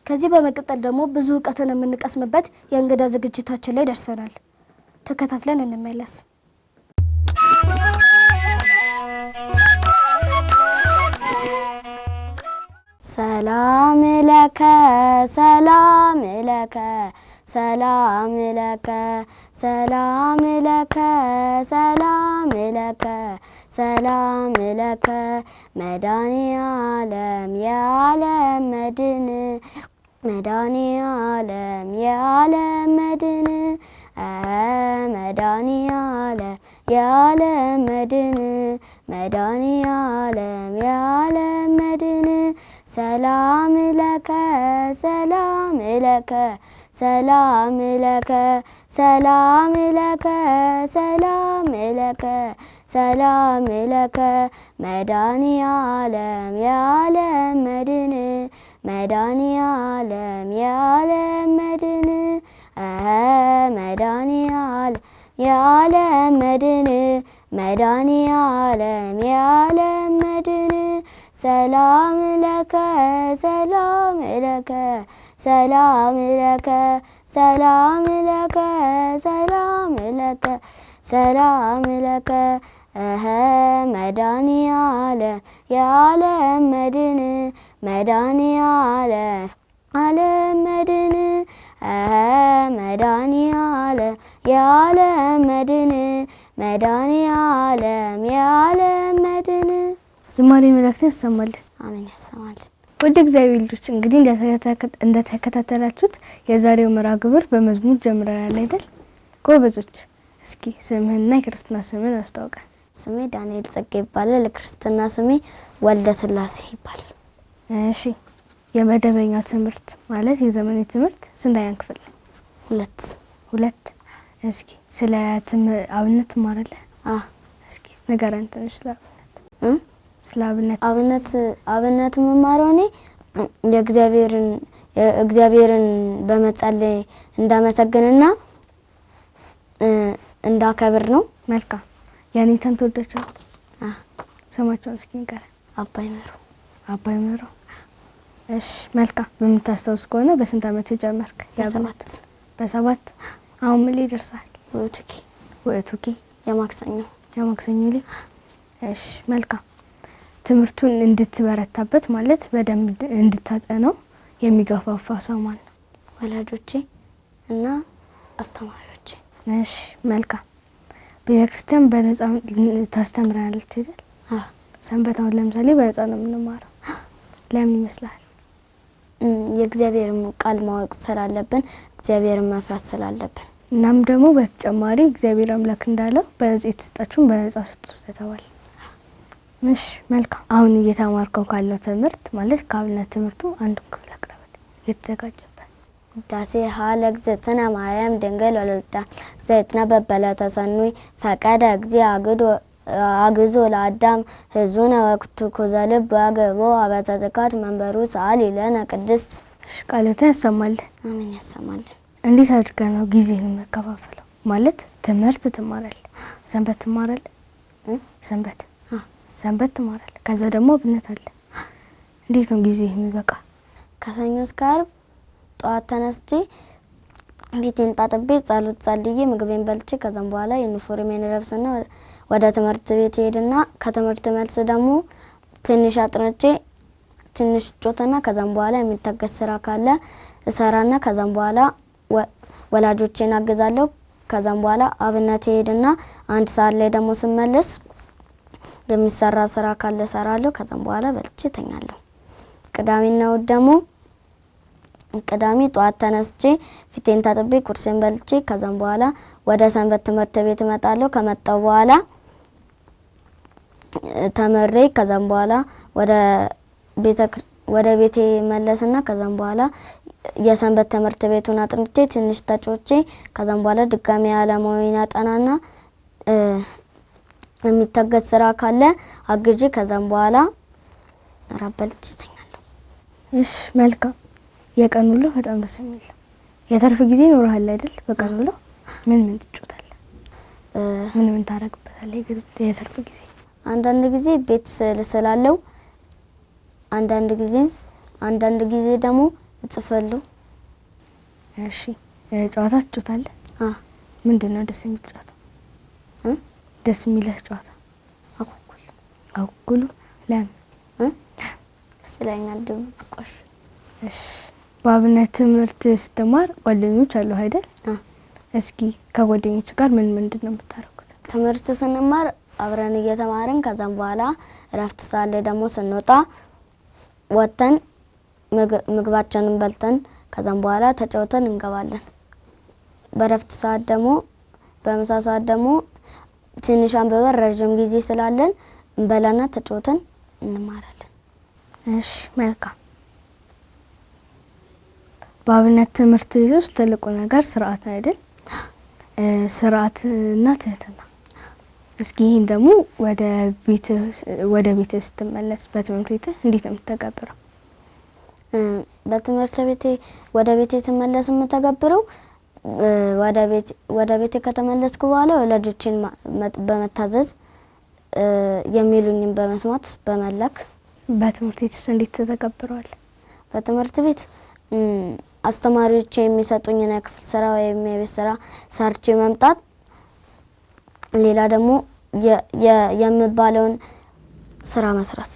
ከዚህ በመቀጠል ደግሞ ብዙ ዕውቀትን የምንቀስምበት የእንግዳ ዝግጅታችን ላይ ደርሰናል። ተከታትለን እንመለስ። ሰላም ለከ ሰላም ለከ ሰላም ለከ ሰላም ለከ ሰላም ለከ ሰላም ለከ መድኃኔዓለም የዓለም መድን መድኃኔዓለም የዓለም መድን መድኃኔዓለም የዓለም መድን መድኃኔዓለም የዓለም መድን ሰላም ለከ ሰላም ለከ ሰላም ለከ ሰላም ለከ ሰላም ለከ ሰላም ለከ መድኃኔዓለም የዓለም መድን መድኃኔዓለም የዓለም መድን መድኃኔዓለም የዓለም መድን መድኃኔዓለም የዓለም መድን ሰላም ለከ ሰላም ለከ ሰላም ለከ ሰላም ለከ ሰላም ለከ ሰላም ለከ መድኃኔዓለም የዓለም መድን መድኃኔዓለም ዓለም መድን መድኃኔዓለም የዓለም መድን መድኃኔዓለም የዓለም መድን ዝማሬ መላእክትን ያሰማልን። አሜን ያሰማልን። ወደ እግዚአብሔር ልጆች እንግዲህ እንደተከታተላችሁት የዛሬው መርሃ ግብር በመዝሙር ጀምረናል አይደል? ጎበዞች እስኪ ስምህና የክርስትና ስምህን አስተዋውቀን። ስሜ ዳንኤል ጸጋ ይባላል። ለክርስትና ስሜ ወልደ ስላሴ ይባላል። እሺ የመደበኛ ትምህርት ማለት የዘመናዊ ትምህርት ስንተኛ ክፍል? ሁለት እስኪ ስለ አብነት ትማራለህ? እስኪ ንገረን ትንሽ ስለ አብነት መማረው እኔ እግዚአብሔርን በመጸለይ እንዳመሰግንና እንዳከብር ነው። መልካም ያኔታን ተወደቸው ስማቸውን እስኪ ንገረን። አባይ መሩ እሺ መልካም። በምታስተውስ ከሆነ በስንት ዓመት ጀመርክ? በሰባት አሁን ምን ላይ ደርሰሃል? ወእቱኪ የማክሰኞ ላይ እሺ መልካም። ትምህርቱን እንድትበረታበት ማለት በደንብ እንድታጠናው የሚገፋፋ ሰው ማን ነው? ወላጆቼ እና አስተማሪዎቼ። እሺ መልካም። ቤተክርስቲያን በነጻ ታስተምራለች አይደል? ሰንበታውን ለምሳሌ በነጻ ነው የምንማረው። ለምን ይመስላል? የእግዚአብሔርን ቃል ማወቅ ስላለብን፣ እግዚአብሔርን መፍራት ስላለብን እናም ደግሞ በተጨማሪ እግዚአብሔር አምላክ እንዳለው በነጻ የተሰጣችሁን በነጻ ስጡት ተባለ። እሺ መልካም። አሁን እየተማርከው ካለው ትምህርት ማለት ከአብነት ትምህርቱ አንዱ ክፍል አቅርበን የተዘጋጀበት ውዳሴ ሀለ እግዝእትነ ማርያም ድንግል ወለተ ዘይትነ በበለተ ሰኑይ ፈቀደ እግዚእ አግዞ ለአዳም ህዙነ ወቅቱ ኩዘልብ ወገቦ አበተዝካት መንበሩ ሰዓሊ ለነ ቅድስት። ቃልህን ያሰማልን። አሜን ያሰማልን። እንዴት አድርገን ነው ጊዜን መከፋፈለው? ማለት ትምህርት ትማራለህ፣ ሰንበት ትማራለህ፣ ሰንበት ትማራለህ፣ ከዛ ደግሞ አብነት አለ። እንዴት ነው ጊዜ የሚበቃ? ከሰኞ እስከ ዓርብ ጧት ተነስቼ ፊቴን ታጥቤ ጸሎት ጸልዬ ምግቤን በልቼ ከዛም በኋላ ዩኒፎርሜን ለብስና ወደ ትምህርት ቤት ሄድና ከትምህርት መልስ ደግሞ ትንሽ አጥንቼ ትንሽ ጮተና ከዛም በኋላ የሚታገስ ስራ ካለ እሰራና ከዛም በኋላ ወላጆቼን አግዛለሁ። ከዛም በኋላ አብነት ሄድና አንድ ሰዓት ላይ ደግሞ ስመለስ የሚሰራ ስራ ካለ እሰራለሁ። ከዛም በኋላ በልቼ ተኛለሁ። ቅዳሜና እሁድ ደግሞ ቅዳሜ ጧት ተነስቼ ፊቴን ታጥቤ ቁርሴን በልቼ ከዛም በኋላ ወደ ሰንበት ትምህርት ቤት እመጣለሁ። ከመጣው በኋላ ተመሬ ከዛም በኋላ ወደ ቤቴ መለስና ከዛም በኋላ የሰንበት ትምህርት ቤቱን አጥንቼ ትንሽ ተጮቼ ከዛም በኋላ ድጋሚ ዓለማዊን አጠናና የሚታገስ ስራ ካለ አግጄ ከዛም በኋላ ራበልቼ ተኛለሁ። እሺ መልካም። የቀን ውሎ በጣም ደስ የሚል የተርፍ ጊዜ ይኖርሃል አይደል? በቀን ውሎ ምን ትጫወታለህ? ምን ታረግበታለህ? የተርፍ ጊዜ አንዳንድ ጊዜ ቤት ስላለው አንዳንድ ጊዜ ደግሞ እጽፋለሁ። እሺ ጨዋታ ትጫወታለህ? ምንድነው ደስ የሚል ጨዋታ? ደስ የሚልህ ጨዋታ? አኩኩሉ ለምን? ስለኛል ድብብቆሽ። እሺ በአብነት ትምህርት ስትማር ጓደኞች አሉ አይደል? እስኪ ከጓደኞች ጋር ምንድን ነው የምታረጉት? ትምህርት ስንማር አብረን እየተማርን ከዛም በኋላ እረፍት ሰዓት ላይ ደግሞ ስንወጣ ወጥተን ምግባችንን በልተን ከዛም በኋላ ተጫውተን እንገባለን። በእረፍት ሰዓት ደግሞ በምሳ ሰዓት ደግሞ ትንሽ አንብበን ረጅም ጊዜ ስላለን እንበላና ተጫውተን እንማራለን። እሺ መልካም። በአብነት ትምህርት ቤት ውስጥ ትልቁ ነገር ስርዓት አይደል? ስርዓትና ትህትና። እስኪ ይሄን ደግሞ ወደ ቤት ስትመለስ በትምህርት ቤት እንዴት ነው የምትተገብረው? በትምህርት ቤቴ ወደ ቤቴ ስመለስ የምተገብረው ወደ ቤቴ ከተመለስኩ በኋላ ወላጆቼን በመታዘዝ የሚሉኝን በመስማት በመላክ። በትምህርት ቤትስ እንዴት ተተገብረዋል? በትምህርት ቤት አስተማሪዎች የሚሰጡኝን የክፍል ስራ ወይም የቤት ስራ ሰርቼ መምጣት፣ ሌላ ደግሞ የምባለውን ስራ መስራት።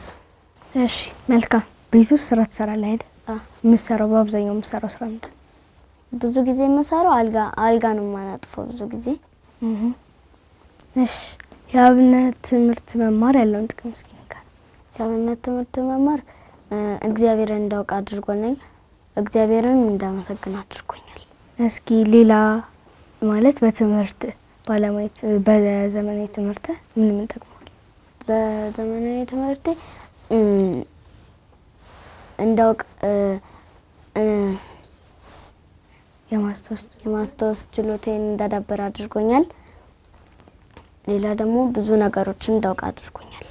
እሺ መልካም። ቤት ውስጥ ስራ ትሰራለህ አይደል? የምትሰራው በአብዛኛው የምትሰራው ስራ ምንድን ነው? ብዙ ጊዜ የምሰራው አልጋ ነው የማነጥፈው ብዙ ጊዜ። እሺ የአብነት ትምህርት መማር ያለውን ጥቅም እስኪ ንገረኝ። የአብነት ትምህርት መማር እግዚአብሔርን እንዳውቅ አድርጎኛል፣ እግዚአብሔርን እንዳመሰግን አድርጎኛል። እስኪ ሌላ ማለት በትምህርት ባለማየት በዘመናዊ ትምህርት ምን ጠቅሟል? በዘመናዊ ትምህርት እንዳውቅ የማስታወስ ችሎታዬን እንዳዳበር አድርጎኛል። ሌላ ደግሞ ብዙ ነገሮችን እንዳውቅ አድርጎኛል።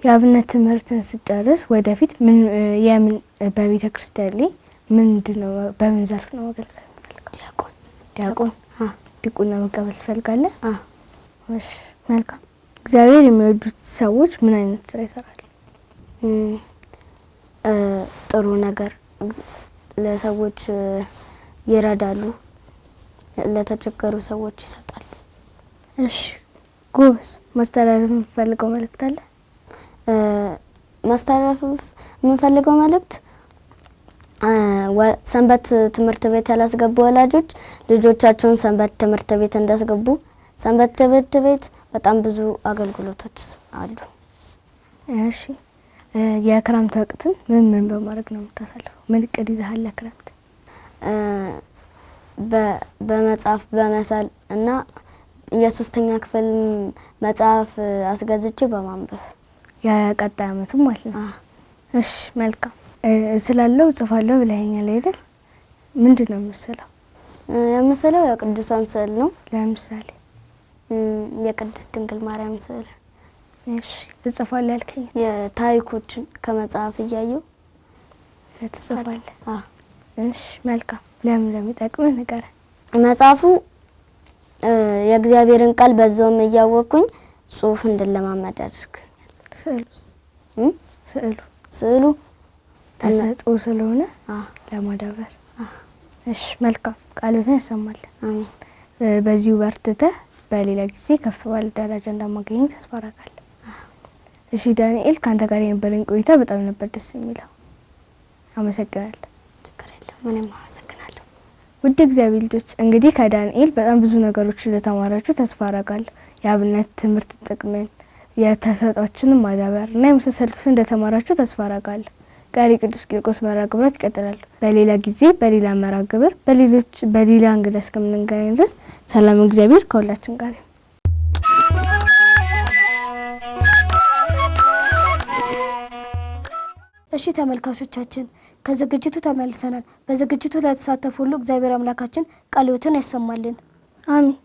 የአብነት ትምህርትን ስጨርስ ወደፊት በቤተ ክርስቲያን ላይ ምንድነው በምን ዘርፍ ነው ማገልገል የምትፈልገው? ዲያቆን። ዲቁና መቀበል ትፈልጋለህ? እሺ መልካም። እግዚአብሔር የሚወዱት ሰዎች ምን አይነት ስራ ይሰራሉ? ጥሩ ነገር ለሰዎች ይረዳሉ፣ ለተቸገሩ ሰዎች ይሰጣሉ። እሺ ጎበዝ። ማስተላለፍ የምትፈልገው መልእክት አለ? ማስተላለፍ የምፈልገው መልእክት ሰንበት ትምህርት ቤት ያላስገቡ ወላጆች ልጆቻቸውን ሰንበት ትምህርት ቤት እንዳስገቡ። ሰንበት ትምህርት ቤት በጣም ብዙ አገልግሎቶች አሉ። እሺ የክረምት ወቅትን ምን በማድረግ ነው የምታሳልፈው? ምን እቅድ ይዘሃል ለክረምት? በመጽሐፍ በመሳል እና የሶስተኛ ክፍል መጽሐፍ አስገዝቼ በማንበብ የቀጣይ አመቱም ማለት ነው። እሺ መልካም። ስላለው ጽፋለሁ ብለኸኛል አይደል? ምንድነው የምስለው? የምስለው የቅዱሳን ስዕል ነው። ለምሳሌ የቅድስት ድንግል ማርያም ስዕል። እሺ ትጽፋለህ ያልከኝ? የታሪኮችን ከመጽሐፍ እያየሁ ትጽፋለህ? እሺ መልካም። ለምን እንደሚጠቅምህ ንገረኝ። መጽሐፉ የእግዚአብሔርን ቃል በዛውም እያወቅኩኝ ጽሁፍ እንድለማመድ አድርጎኛል። ስዕሉ ተሰጥኦ ስለሆነ ለማዳበር። እሺ መልካም። ቃልህን ያሰማልን። አሜን። በዚሁ በርትተህ በሌላ ጊዜ ከፍ ባለ ደረጃ እንደማገኘው ተስፋ አደርጋለሁ። እሺ ዳንኤል፣ ካንተ ጋር የነበረኝ ቆይታ በጣም ነበር ደስ የሚለው። አመሰግናለሁ። ችግር የለም። ምንም አመሰግናለሁ። ውድ እግዚአብሔር ልጆች፣ እንግዲህ ከዳንኤል በጣም ብዙ ነገሮች እንደተማራችሁ ተስፋ አደርጋለሁ። የአብነት ትምህርት ጥቅምን፣ የተሰጧችንን ማዳበር እና የመሳሰሉትን እንደተማራችሁ ተስፋ አደርጋለሁ። ቀሪ ቅዱስ ቂርቆስ መርሃ ግብራት ይቀጥላሉ። በሌላ ጊዜ በሌላ መርሃ ግብር በሌላ እንግዳ እስከምንገናኝ ድረስ ሰላም እግዚአብሔር ከሁላችን ጋር ይሁን። እሺ ተመልካቾቻችን ከዝግጅቱ ተመልሰናል። በዝግጅቱ ለተሳተፉ ሁሉ እግዚአብሔር አምላካችን ቃልዎትን ያሰማልን። አሜን።